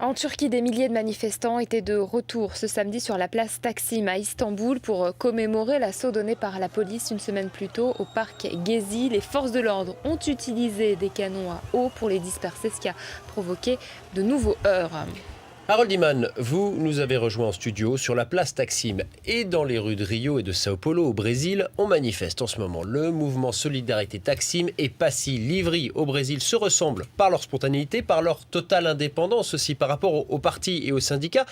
En Turquie, des milliers de manifestants étaient de retour ce samedi sur la place Taksim à Istanbul pour commémorer l'assaut donné par la police une semaine plus tôt au parc Gezi. Les forces de l'ordre ont utilisé des canons à eau pour les disperser, ce qui a provoqué de nouveaux heurts. Harold Iman, vous nous avez rejoint en studio sur la place Taksim et dans les rues de Rio et de Sao Paulo au Brésil, on manifeste en ce moment. Le mouvement Solidarité Taksim et Passy Livry au Brésil se ressemblent par leur spontanéité, par leur totale indépendance aussi par rapport aux partis et aux syndicats.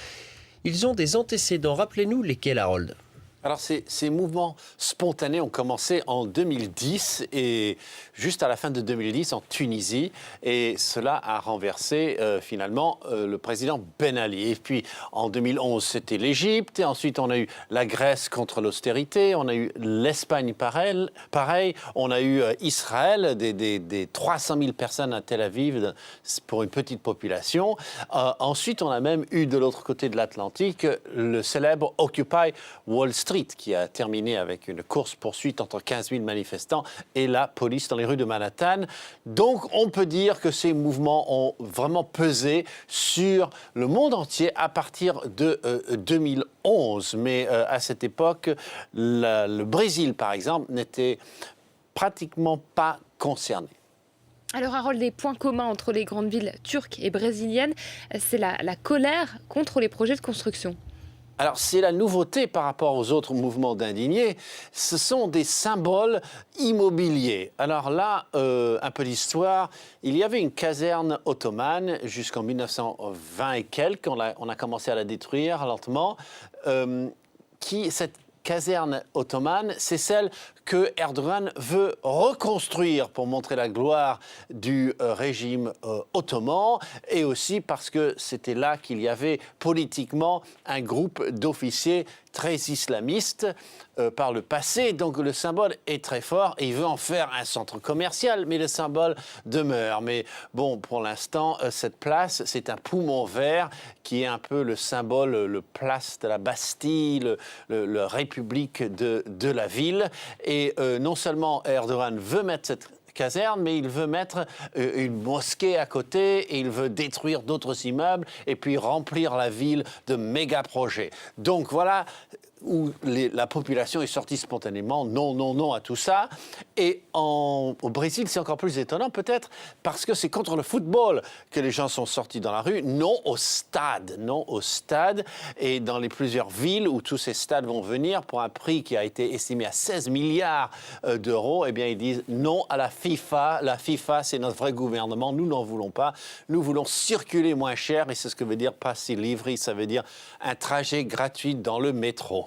Ils ont des antécédents, rappelez-nous lesquels, Harold? Alors, ces mouvements spontanés ont commencé en 2010 et juste à la fin de 2010 en Tunisie. Et cela a renversé finalement le président Ben Ali. Et puis en 2011, c'était l'Égypte. Et ensuite, on a eu la Grèce contre l'austérité. On a eu l'Espagne pareil. On a eu Israël, des 300 000 personnes à Tel Aviv pour une petite population. Ensuite, on a même eu de l'autre côté de l'Atlantique le célèbre Occupy Wall Street, qui a terminé avec une course-poursuite entre 15 000 manifestants et la police dans les rues de Manhattan. Donc, on peut dire que ces mouvements ont vraiment pesé sur le monde entier à partir de 2011. Mais à cette époque, le Brésil, par exemple, n'était pratiquement pas concerné. Alors Harold, les points communs entre les grandes villes turques et brésiliennes, c'est la colère contre les projets de construction. Alors, c'est la nouveauté par rapport aux autres mouvements d'indignés. Ce sont des symboles immobiliers. Alors là, un peu d'histoire. Il y avait une caserne ottomane jusqu'en 1920 et quelques. On a commencé à la détruire lentement. Cette caserne ottomane, c'est celle que Erdogan veut reconstruire pour montrer la gloire du régime ottoman et aussi parce que c'était là qu'il y avait politiquement un groupe d'officiers très islamistes par le passé. Donc le symbole est très fort et il veut en faire un centre commercial, mais le symbole demeure. Mais bon, pour l'instant, cette place, c'est un poumon vert qui est un peu le symbole, le place de la Bastille, le République de la ville. Et non seulement Erdogan veut mettre cette caserne, mais il veut mettre une mosquée à côté et il veut détruire d'autres immeubles et puis remplir la ville de méga projets. Donc voilà où la population est sortie spontanément, non, non, non à tout ça. Et au Brésil, c'est encore plus étonnant peut-être parce que c'est contre le football que les gens sont sortis dans la rue, non au stade, non au stade. Et dans les plusieurs villes où tous ces stades vont venir pour un prix qui a été estimé à 16 milliards d'euros, eh bien ils disent non à la FIFA. La FIFA, c'est notre vrai gouvernement, nous n'en voulons pas. Nous voulons circuler moins cher et c'est ce que veut dire Passy Livry, ça veut dire un trajet gratuit dans le métro.